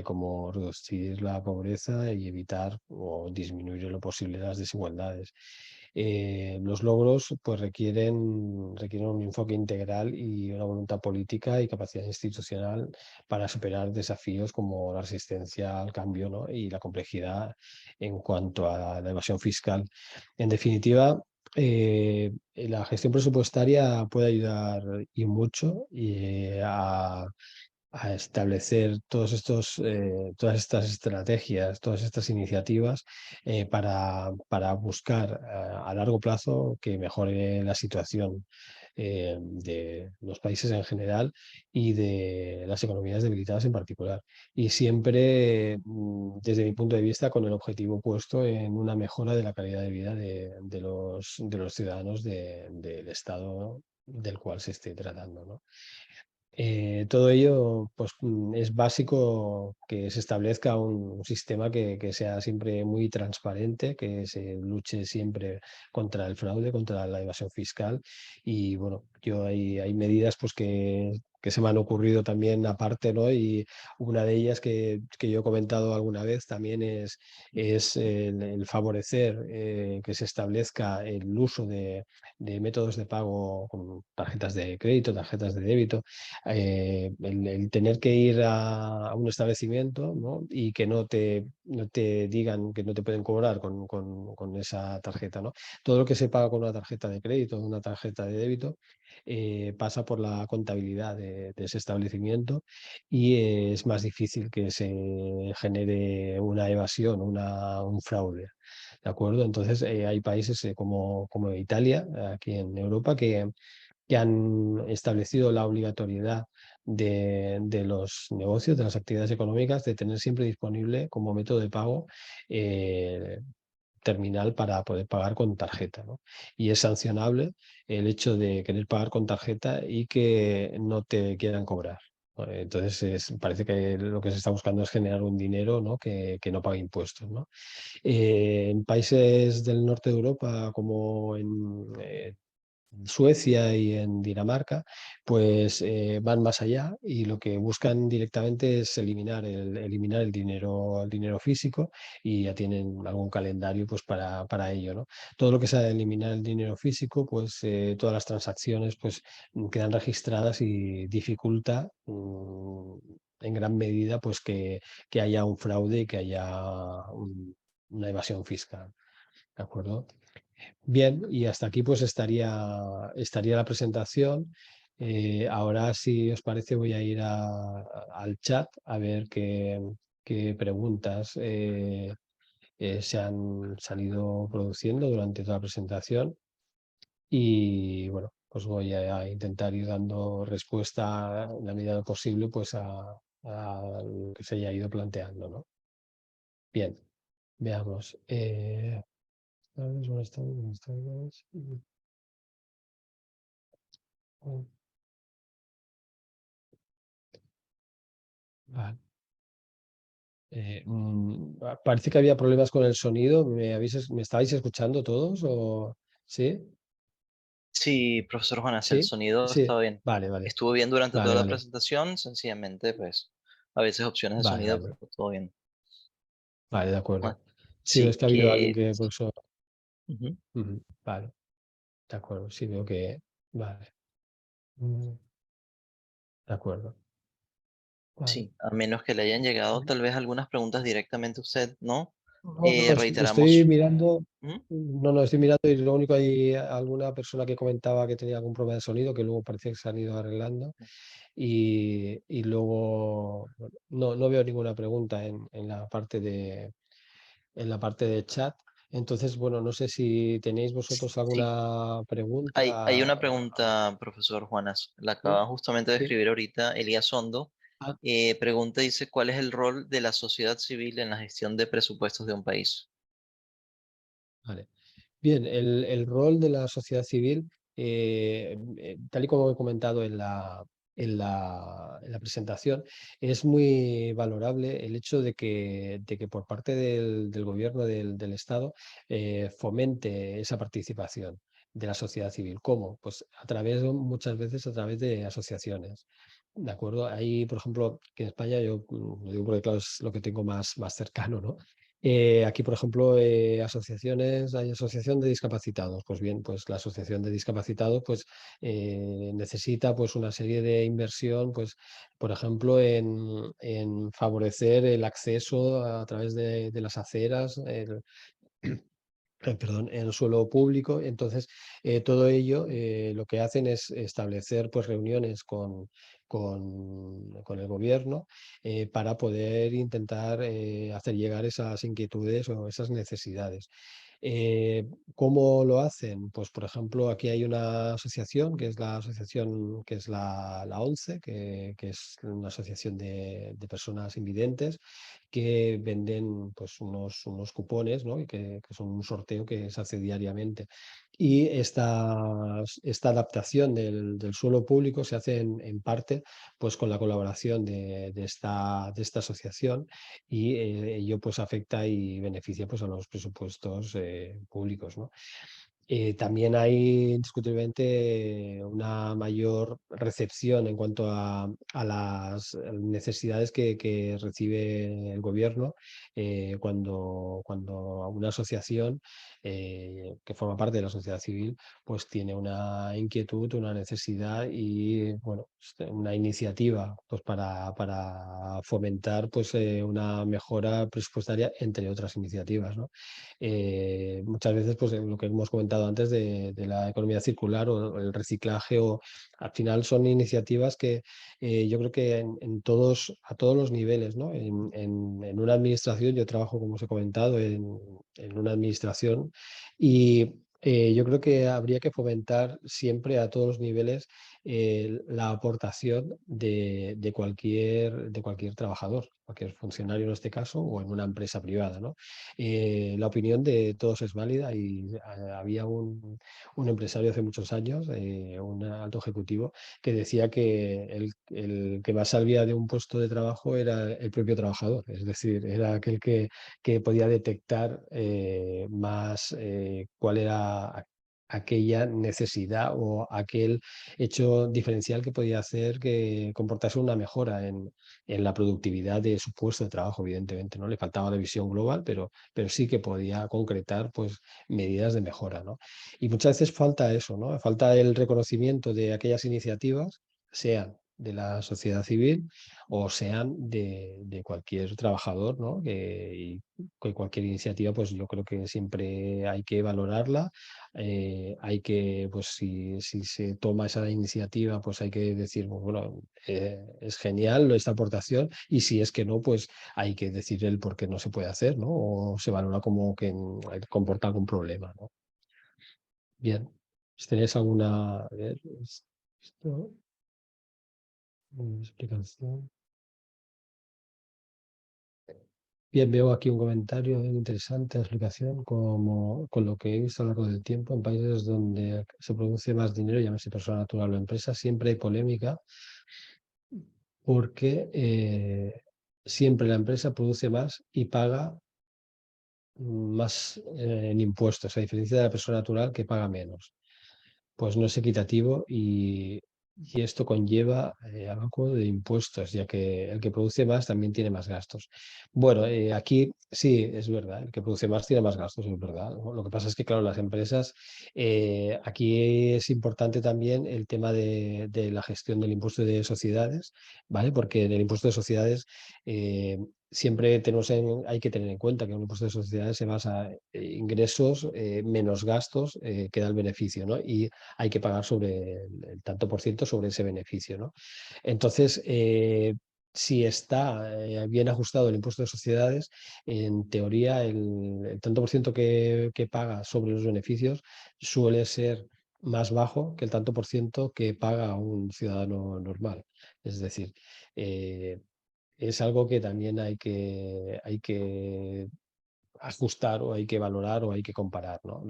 [SPEAKER 1] como reducir la pobreza y evitar o disminuir en lo posible las desigualdades. Los logros, pues, requieren un enfoque integral y una voluntad política y capacidad institucional para superar desafíos como la resistencia al cambio, ¿no?, y la complejidad en cuanto a la evasión fiscal. En definitiva, la gestión presupuestaria puede ayudar y mucho a establecer todas estas estrategias, todas estas iniciativas, para buscar a largo plazo que mejore la situación de los países en general y de las economías debilitadas en particular. Y siempre, desde mi punto de vista, con el objetivo puesto en una mejora de la calidad de vida de los ciudadanos del estado del cual se esté tratando, ¿no? Todo ello, pues, es básico que se establezca un sistema que sea siempre muy transparente, que se luche siempre contra el fraude, contra la evasión fiscal. Y bueno, hay medidas, pues, que se me han ocurrido también aparte, ¿no? Y una de ellas que yo he comentado alguna vez también es el favorecer que se establezca el uso de métodos de pago con tarjetas de crédito, tarjetas de débito, el tener que ir a un establecimiento, ¿no?, y que no te digan que no te pueden cobrar con esa tarjeta, ¿no? Todo lo que se paga con una tarjeta de crédito, o una tarjeta de débito, pasa por la contabilidad de ese establecimiento y es más difícil que se genere una evasión, un fraude, ¿de acuerdo? Entonces, hay países como Italia, aquí en Europa, que han establecido la obligatoriedad de los negocios, de las actividades económicas, de tener siempre disponible como método de pago eh, terminal para poder pagar con tarjeta, ¿no? Y es sancionable el hecho de querer pagar con tarjeta y que no te quieran cobrar, ¿no? Entonces, parece que lo que se está buscando es generar un dinero, ¿no?, que no pague impuestos, ¿no? En países del norte de Europa, como en Suecia y en Dinamarca, pues, van más allá y lo que buscan directamente es eliminar el dinero físico y ya tienen algún calendario, pues, para ello, ¿no? Todo lo que sea eliminar el dinero físico, pues, todas las transacciones, pues, quedan registradas y dificulta, en gran medida, pues, que haya un fraude y que haya una evasión fiscal, ¿de acuerdo? Bien, y hasta aquí, pues, estaría la presentación. Ahora, si os parece, voy a ir al chat a ver qué preguntas se han ido produciendo durante toda la presentación y bueno, pues voy a intentar ir dando respuesta en la medida de lo posible pues a lo que se haya ido planteando, ¿no? Bien, veamos. Buenas tardes, buenas tardes. Vale. Parece que había problemas con el sonido. ¿Me estabais escuchando todos? ¿O sí?
[SPEAKER 2] Sí, profesor Juanas, el
[SPEAKER 1] ¿Sí?
[SPEAKER 2] sonido
[SPEAKER 1] Sí.
[SPEAKER 2] estaba bien.
[SPEAKER 1] Vale, vale.
[SPEAKER 2] Estuvo bien durante
[SPEAKER 1] Vale,
[SPEAKER 2] toda la
[SPEAKER 1] vale.
[SPEAKER 2] presentación, sencillamente, pues, a veces opciones de
[SPEAKER 1] Vale,
[SPEAKER 2] sonido,
[SPEAKER 1] vale.
[SPEAKER 2] pero todo bien.
[SPEAKER 1] Vale, de
[SPEAKER 2] Ah,
[SPEAKER 1] acuerdo. Sí, es
[SPEAKER 2] sí,
[SPEAKER 1] que ha habido alguien
[SPEAKER 2] que...
[SPEAKER 1] que por eso.
[SPEAKER 2] ujú.
[SPEAKER 1] Ujú, vale, de acuerdo. Sí, veo que. Vale. Mm, de acuerdo. Vale.
[SPEAKER 2] Sí, a menos que le hayan llegado
[SPEAKER 1] Mm.
[SPEAKER 2] tal vez algunas preguntas directamente a usted, ¿no?
[SPEAKER 1] No, no, estoy
[SPEAKER 2] Reiteramos.
[SPEAKER 1] mirando.
[SPEAKER 2] ¿Mm?
[SPEAKER 1] No, no, estoy mirando y lo único hay alguna persona que comentaba que tenía algún problema de sonido que luego parece que se han ido arreglando. Y luego bueno, no veo ninguna pregunta en la parte de chat. Entonces, bueno, no sé si tenéis vosotros
[SPEAKER 2] Sí,
[SPEAKER 1] alguna
[SPEAKER 2] hay
[SPEAKER 1] pregunta.
[SPEAKER 2] una pregunta, profesor Juanas. La
[SPEAKER 1] ¿Sí?
[SPEAKER 2] acaba justamente de
[SPEAKER 1] ¿Sí?
[SPEAKER 2] escribir ahorita Elías Hondo.
[SPEAKER 1] Ah,
[SPEAKER 2] Pregunta, dice, ¿cuál es el rol de la sociedad civil en la gestión de presupuestos de un país?
[SPEAKER 1] vale. Bien, el rol de la sociedad civil, tal y como he comentado en la presentación, es muy valorable el hecho de que por parte del gobierno del Estado fomente esa participación de la sociedad civil. ¿Cómo? Pues muchas veces a través de asociaciones. ¿De acuerdo? Ahí, por ejemplo, que en España, yo lo digo porque claro, es lo que tengo más cercano, ¿no? Aquí, por ejemplo, hay asociación de discapacitados. Pues bien, pues la asociación de discapacitados pues, necesita pues, una serie de inversión, pues, por ejemplo, en favorecer el acceso a través de las aceras, perdón, en suelo público. Entonces, todo ello lo que hacen es establecer pues, reuniones con el gobierno para poder intentar hacer llegar esas inquietudes o esas necesidades. Eh, ¿Cómo lo hacen? Pues, por ejemplo, aquí hay una asociación, que es la asociación, que es la ONCE, que es una asociación de personas invidentes, que venden pues, unos cupones, ¿no? Y que son un sorteo que se hace diariamente. Y esta adaptación del suelo público se hace en parte pues, con la colaboración de esta asociación y ello pues, afecta y beneficia pues, a los presupuestos públicos, ¿no? También hay indiscutiblemente una mayor recepción en cuanto a las necesidades que recibe el gobierno cuando una asociación que forma parte de la sociedad civil pues tiene una inquietud, una necesidad y bueno, una iniciativa pues para fomentar pues una mejora presupuestaria entre otras iniciativas, ¿no? Muchas veces, pues lo que hemos comentado antes de la economía circular o el reciclaje, o al final son iniciativas que yo creo que a todos los niveles, ¿no? En una administración, yo trabajo, como os he comentado, en una administración y yo creo que habría que fomentar siempre a todos los niveles la aportación de cualquier trabajador, cualquier funcionario en este caso, o en una empresa privada, ¿no? La opinión de todos es válida y había un empresario hace muchos años, un alto ejecutivo, que decía que el que más sabía de un puesto de trabajo era el propio trabajador, es decir, era aquel que podía detectar más cuál era aquella necesidad o aquel hecho diferencial que podía hacer que comportase una mejora en la productividad de su puesto de trabajo, evidentemente, ¿no? Le faltaba la visión global, pero sí que podía concretar pues, medidas de mejora, ¿no? Y muchas veces falta eso, ¿no? Falta el reconocimiento de aquellas iniciativas, sean de la sociedad civil o sean de cualquier trabajador, ¿no? Y que cualquier iniciativa, pues yo creo que siempre hay que valorarla, hay que, pues si se toma esa iniciativa, pues hay que decir, pues, bueno, es genial esta aportación y si es que no, pues hay que decir el por qué no se puede hacer, ¿no? O se valora como que comporta algún problema, ¿no? Bien, si tenéis alguna, a ver, esto, una explicación. Bien, veo aquí un comentario interesante, la explicación, como con lo que he visto a lo largo del tiempo, en países donde se produce más dinero, llámese persona natural o empresa, siempre hay polémica porque siempre la empresa produce más y paga más en impuestos, a diferencia de la persona natural que paga menos. Pues no es equitativo y esto conlleva algo de impuestos, ya que el que produce más también tiene más gastos. Bueno, aquí sí, es verdad, el que produce más tiene más gastos, es verdad, ¿no? Lo que pasa es que, claro, las empresas, aquí es importante también el tema de la gestión del impuesto de sociedades, ¿vale? Porque en el impuesto de sociedades siempre hay que tener en cuenta que un impuesto de sociedades se basa en ingresos menos gastos que da el beneficio, ¿no? Y hay que pagar sobre el tanto por ciento sobre ese beneficio, ¿no? Entonces, si está bien ajustado el impuesto de sociedades, en teoría el tanto por ciento que paga sobre los beneficios suele ser más bajo que el tanto por ciento que paga un ciudadano normal. Es decir, es algo que también hay que ajustar o hay que valorar o hay que comparar, ¿no?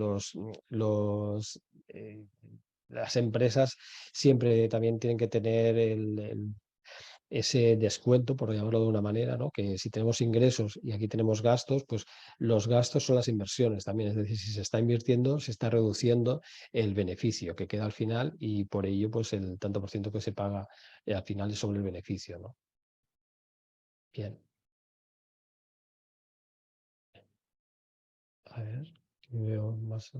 [SPEAKER 1] Eh, las empresas siempre también tienen que tener ese descuento, por llamarlo de una manera, ¿no? Que si tenemos ingresos y aquí tenemos gastos, pues los gastos son las inversiones también. Es decir, si se está invirtiendo, se está reduciendo el beneficio que queda al final y por ello, pues el tanto por ciento que se paga al final es sobre el beneficio, ¿no? Bien, a ver, ¿qué veo más.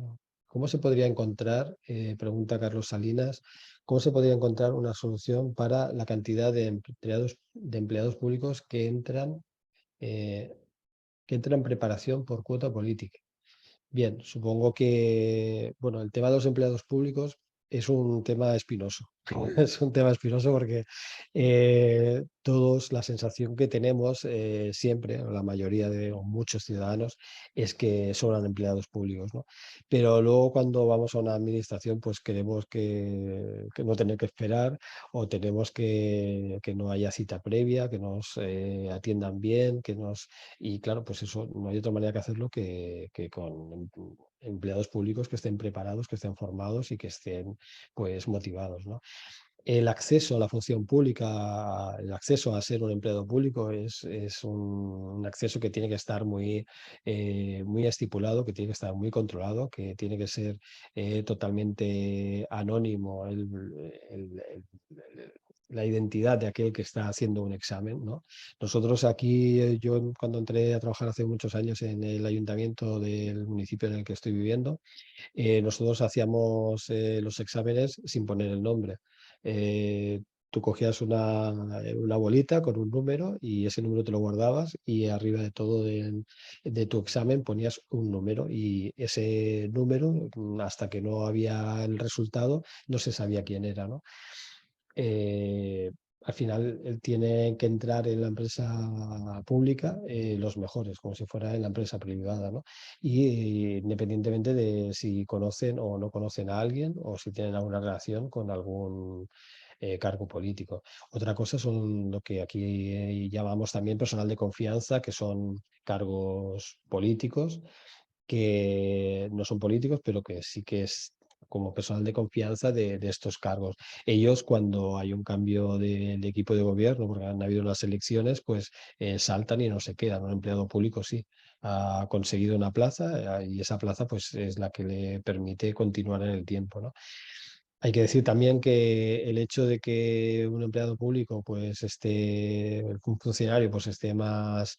[SPEAKER 1] ¿Cómo se podría encontrar, pregunta Carlos Salinas, cómo se podría encontrar una solución para la cantidad de empleados públicos eh, que entran en preparación por cuota política? Bien, supongo que, bueno, el tema de los empleados públicos es un tema espinoso. Es un tema espinoso porque todos la sensación que tenemos siempre, o la mayoría de o muchos ciudadanos, es que sobran empleados públicos, ¿no? Pero luego cuando vamos a una administración, pues queremos que no tener que esperar o tenemos que no haya cita previa, que nos atiendan bien, y claro, pues eso no hay otra manera que hacerlo que con empleados públicos que estén preparados, que estén formados y que estén pues motivados, ¿no? El acceso a la función pública, el acceso a ser un empleado público es un acceso que tiene que estar muy estipulado, que tiene que estar muy controlado, que tiene que ser totalmente anónimo la identidad de aquel que está haciendo un examen, ¿no? Nosotros aquí, yo cuando entré a trabajar hace muchos años en el ayuntamiento del municipio en el que estoy viviendo, nosotros hacíamos los exámenes sin poner el nombre. Eh, Tú cogías una bolita con un número y ese número te lo guardabas y arriba de todo de tu examen ponías un número y ese número, hasta que no había el resultado, no se sabía quién era, ¿no? Al final tienen que entrar en la empresa pública los mejores, como si fuera en la empresa privada, ¿no? Y independientemente de si conocen o no conocen a alguien o si tienen alguna relación con algún cargo político. Otra cosa son lo que aquí llamamos también personal de confianza, que son cargos políticos que no son políticos, pero que sí que es como personal de confianza de estos cargos. Ellos, cuando hay un cambio de equipo de gobierno, porque han habido unas elecciones, pues saltan y no se quedan. Un empleado público sí ha conseguido una plaza y esa plaza pues es la que le permite continuar en el tiempo, ¿no? Hay que decir también que el hecho de que un empleado público, pues un funcionario, pues esté más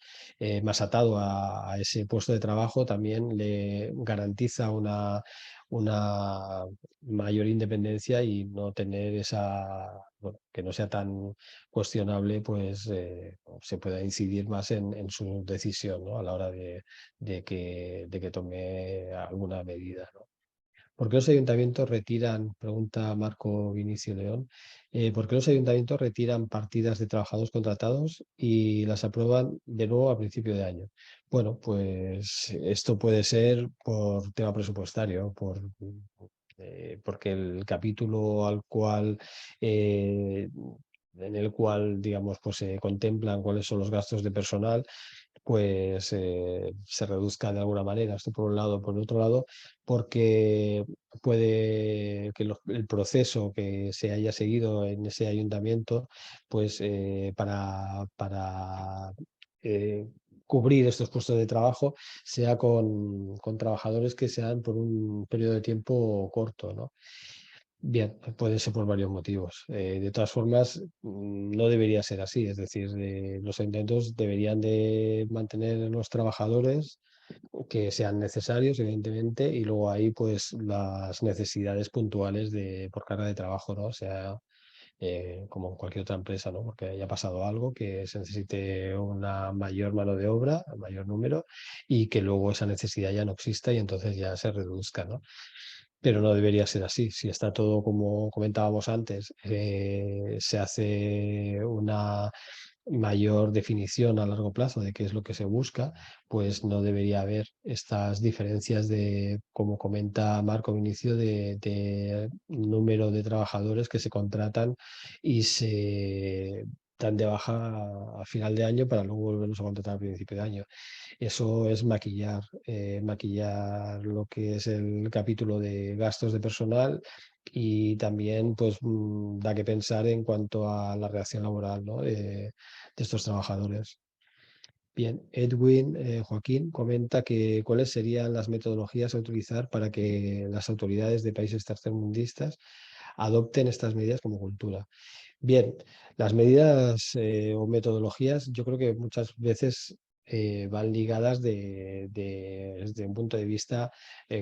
[SPEAKER 1] atado a ese puesto de trabajo, también le garantiza una mayor independencia y no tener esa, bueno, que no sea tan cuestionable, pues se pueda incidir más en su decisión, ¿no? A la hora de que tome alguna medida, ¿no? ¿Por qué los ayuntamientos retiran, pregunta Marco Vinicio León, por qué los ayuntamientos retiran partidas de trabajadores contratados y las aprueban de nuevo a principio de año? Bueno, pues esto puede ser por tema presupuestario, porque el capítulo en el cual, digamos, pues se contemplan cuáles son los gastos de personal, pues se reduzca de alguna manera. Esto por un lado. Por otro lado, porque puede que el proceso que se haya seguido en ese ayuntamiento, pues para eh, cubrir estos puestos de trabajo, sea con trabajadores que sean por un periodo de tiempo corto, ¿no? Bien, puede ser por varios motivos. De todas formas, no debería ser así. Es decir, los ayuntamientos deberían de mantener los trabajadores que sean necesarios, evidentemente, y luego ahí pues las necesidades puntuales por carga de trabajo, ¿no? O sea, como en cualquier otra empresa, ¿no? Porque haya pasado algo que se necesite una mayor mano de obra, un mayor número, y que luego esa necesidad ya no exista y entonces ya se reduzca, ¿no? Pero no debería ser así. Si está todo como comentábamos antes, se hace una mayor definición a largo plazo de qué es lo que se busca, pues no debería haber estas diferencias de, como comenta Marco Vinicio, de número de trabajadores que se contratan y se dan de baja a final de año para luego volverlos a contratar a principio de año. Eso es maquillar lo que es el capítulo de gastos de personal y también pues da que pensar en cuanto a la reacción laboral, ¿no? De estos trabajadores. Bien, Edwin Joaquín comenta que cuáles serían las metodologías a utilizar para que las autoridades de países tercermundistas adopten estas medidas como cultura. Bien, las medidas o metodologías yo creo que muchas veces van ligadas desde un punto de vista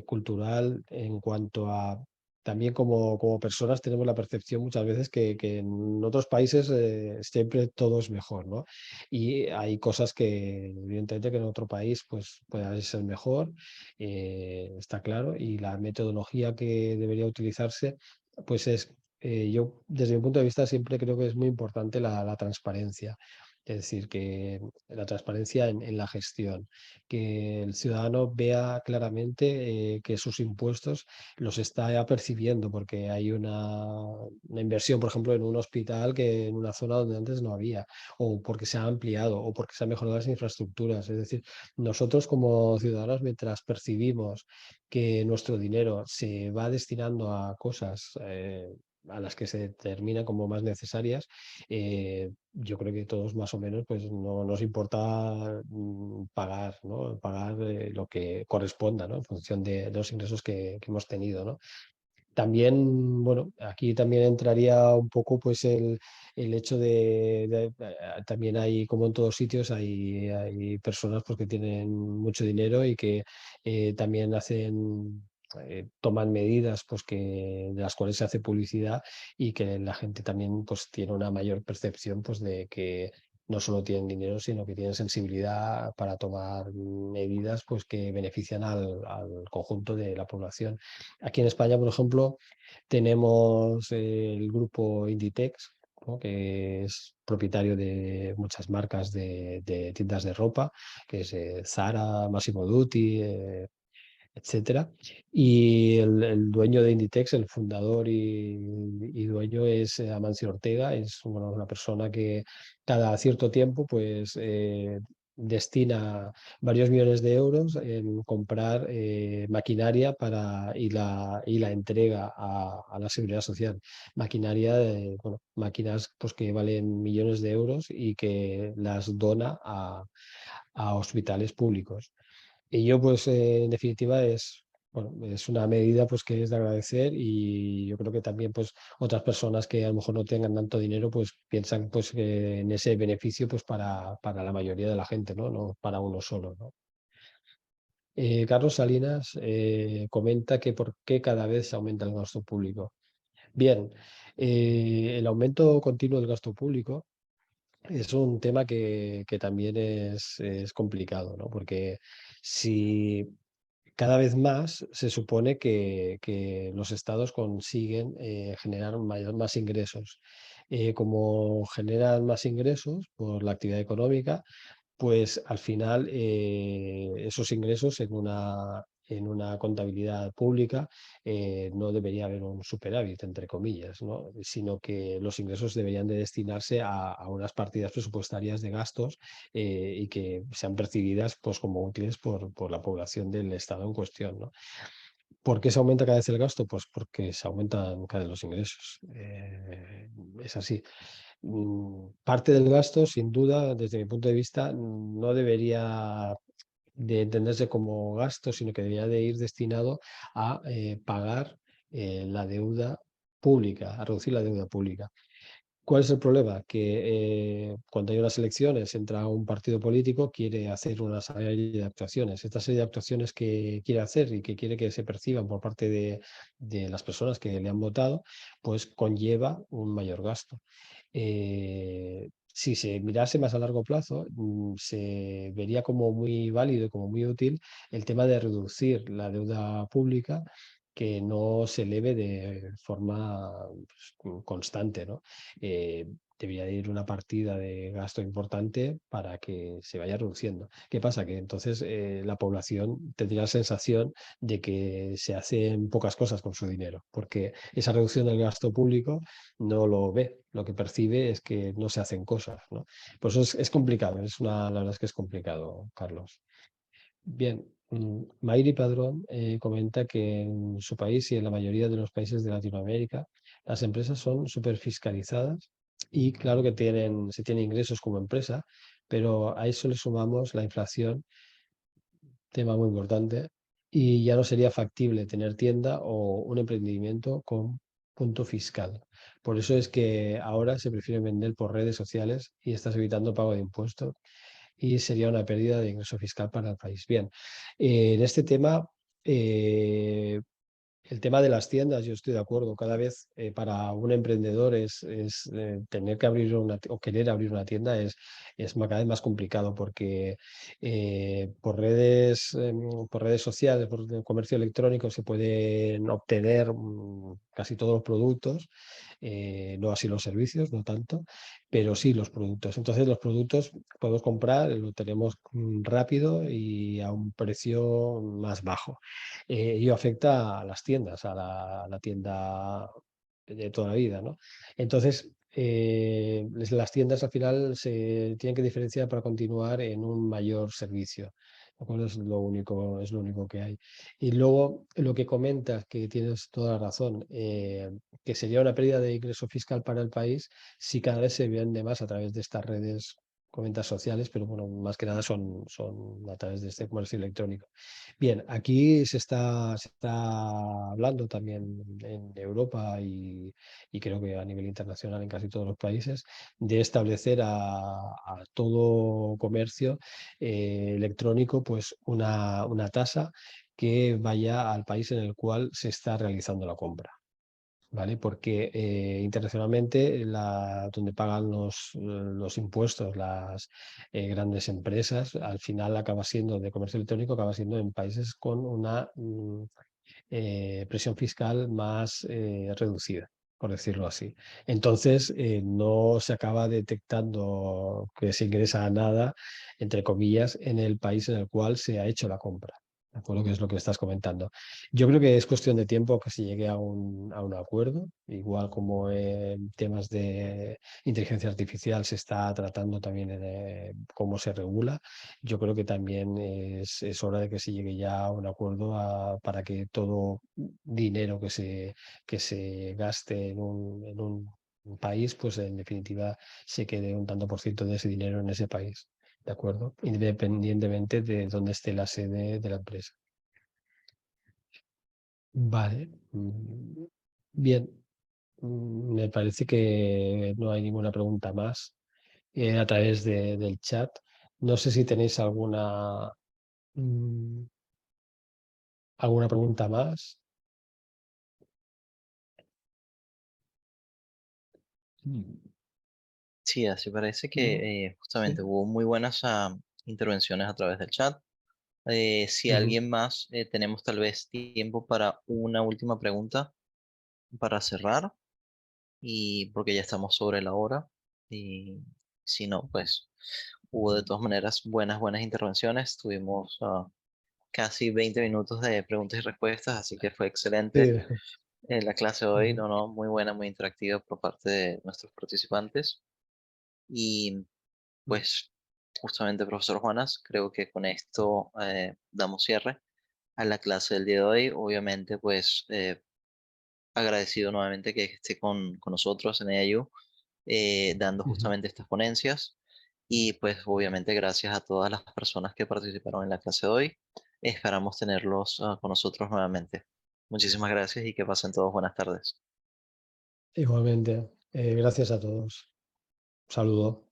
[SPEAKER 1] cultural en cuanto a también como personas tenemos la percepción muchas veces que en otros países siempre todo es mejor, ¿no? Y hay cosas que evidentemente que en otro país pues puede ser mejor, está claro, y la metodología que debería utilizarse pues es yo, desde mi punto de vista, siempre creo que es muy importante la transparencia. Es decir, que la transparencia en la gestión, que el ciudadano vea claramente que sus impuestos los está percibiendo, porque hay una inversión, por ejemplo, en un hospital que en una zona donde antes no había, o porque se ha ampliado, o porque se han mejorado las infraestructuras. Es decir, nosotros como ciudadanos, mientras percibimos que nuestro dinero se va destinando a cosas a las que se determinan como más necesarias, yo creo que todos más o menos pues no nos importa pagar, ¿no? Pagar lo que corresponda, ¿no? En función de los ingresos que hemos tenido, ¿no? También, bueno, aquí también entraría un poco pues el hecho también hay, como en todos sitios, hay personas pues, que tienen mucho dinero y que también toman medidas pues de las cuales se hace publicidad y que la gente también pues tiene una mayor percepción pues de que no solo tienen dinero, sino que tienen sensibilidad para tomar medidas pues que benefician al conjunto de la población. Aquí en España, por ejemplo, tenemos el grupo Inditex, ¿no? Que es propietario de muchas marcas de tiendas de ropa, que es Zara, Massimo Dutti, etcétera. Y el dueño de Inditex, el fundador y dueño es Amancio Ortega, es bueno, una persona que cada cierto tiempo pues destina varios millones de euros en comprar maquinaria y la entrega a la seguridad social. Maquinaria, bueno, máquinas pues, que valen millones de euros y que las dona a hospitales públicos. Y yo, pues, en definitiva, bueno, es una medida pues, que es de agradecer y yo creo que también pues, otras personas que a lo mejor no tengan tanto dinero pues, piensan pues, que en ese beneficio pues, para la mayoría de la gente, ¿no? No para uno solo, ¿no? Carlos Salinas comenta que por qué cada vez se aumenta el gasto público. Bien, el aumento continuo del gasto público es un tema que también es complicado, ¿no? Porque si cada vez más se supone que los estados consiguen generar más ingresos. Como generan más ingresos por la actividad económica, pues al final esos ingresos en una contabilidad pública no debería haber un superávit, entre comillas, ¿no? Sino que los ingresos deberían de destinarse a unas partidas presupuestarias de gastos y que sean percibidas pues, como útiles por la población del Estado en cuestión, ¿no? ¿Por qué se aumenta cada vez el gasto? Pues porque se aumentan cada vez los ingresos. Es así. Parte del gasto, sin duda, desde mi punto de vista, no debería de entenderse como gasto, sino que debería de ir destinado a pagar la deuda pública, a reducir la deuda pública. ¿Cuál es el problema? Que cuando hay unas elecciones entra un partido político, quiere hacer una serie de actuaciones. Esta serie de actuaciones que quiere hacer y que quiere que se perciban por parte de las personas que le han votado, pues conlleva un mayor gasto. Si se mirase más a largo plazo, se vería como muy válido y como muy útil el tema de reducir la deuda pública que no se eleve de forma pues, constante, ¿no? Debería de ir una partida de gasto importante para que se vaya reduciendo. ¿Qué pasa? Que entonces la población tendría la sensación de que se hacen pocas cosas con su dinero, porque esa reducción del gasto público no lo ve, lo que percibe es que no se hacen cosas, ¿no? Por eso es complicado, la verdad es que es complicado, Carlos. Bien, Mayri Padrón comenta que en su país y en la mayoría de los países de Latinoamérica las empresas son súper fiscalizadas y claro que se tienen ingresos como empresa, pero a eso le sumamos la inflación, tema muy importante, y ya no sería factible tener tienda o un emprendimiento con punto fiscal. Por eso es que ahora se prefiere vender por redes sociales y estás evitando pago de impuestos y sería una pérdida de ingreso fiscal para el país. Bien, en este tema, eh, el tema de las tiendas, yo estoy de acuerdo. Cada vez para un emprendedor tener que abrir o querer abrir una tienda es cada vez más complicado porque por redes sociales, por el comercio electrónico se pueden obtener casi todos los productos, no así los servicios, no tanto, pero sí los productos. Entonces los productos podemos comprar, lo tenemos rápido y a un precio más bajo. Ello afecta a las tiendas, a la tienda de toda la vida, ¿no? Entonces, las tiendas al final se tienen que diferenciar para continuar en un mayor servicio. ¿De acuerdo? Es lo único que hay. Y luego, lo que comentas, que tienes toda la razón, que sería una pérdida de ingreso fiscal para el país si cada vez se vende más a través de estas redes, comentas sociales, pero bueno, más que nada son a través de este comercio electrónico. Bien, aquí se está hablando también en Europa y creo que a nivel internacional en casi todos los países de establecer a todo comercio electrónico pues una tasa que vaya al país en el cual se está realizando la compra. ¿Vale? Porque internacionalmente donde pagan los impuestos las grandes empresas, al final acaba siendo de comercio electrónico, acaba siendo en países con una presión fiscal más reducida, por decirlo así. Entonces, no se acaba detectando que se ingresa nada, entre comillas, en el país en el cual se ha hecho la compra. ¿De acuerdo? Que es lo que estás comentando. Yo creo que es cuestión de tiempo que se llegue a un acuerdo, igual como en temas de inteligencia artificial se está tratando también de cómo se regula. Yo creo que también es hora de que se llegue ya a un acuerdo para que todo dinero que se gaste en un país, pues en definitiva se quede un tanto por ciento de ese dinero en ese país. ¿De acuerdo? Independientemente de dónde esté la sede de la empresa. Vale. Bien. Me parece que no hay ninguna pregunta más a través del chat. No sé si tenéis alguna. mm, ¿Alguna pregunta más?
[SPEAKER 2] Sí, así parece
[SPEAKER 1] ¿No?
[SPEAKER 2] que
[SPEAKER 1] Sí.
[SPEAKER 2] justamente hubo muy buenas intervenciones a través del chat. Si
[SPEAKER 1] Ujú,
[SPEAKER 2] alguien más, tenemos tal vez tiempo para una última pregunta para cerrar, y porque ya estamos sobre la hora. Y si no, pues hubo de todas maneras buenas intervenciones. Tuvimos casi 20 minutos de preguntas y respuestas, así que fue excelente
[SPEAKER 1] sí.
[SPEAKER 2] la clase de hoy.
[SPEAKER 1] Ujú,
[SPEAKER 2] No, no, muy buena, muy interactiva por parte de nuestros participantes. Y
[SPEAKER 1] ujú,
[SPEAKER 2] pues justamente, profesor Juanas, creo que con esto damos cierre a la clase del día de hoy. Obviamente, pues agradecido nuevamente que esté con nosotros en EAU, dando
[SPEAKER 1] ujú.
[SPEAKER 2] justamente estas ponencias. Y pues obviamente gracias a todas las personas que participaron en la clase de hoy. Esperamos tenerlos con nosotros nuevamente. Muchísimas gracias y que pasen todos buenas tardes.
[SPEAKER 1] Igualmente, gracias a todos. Un saludo.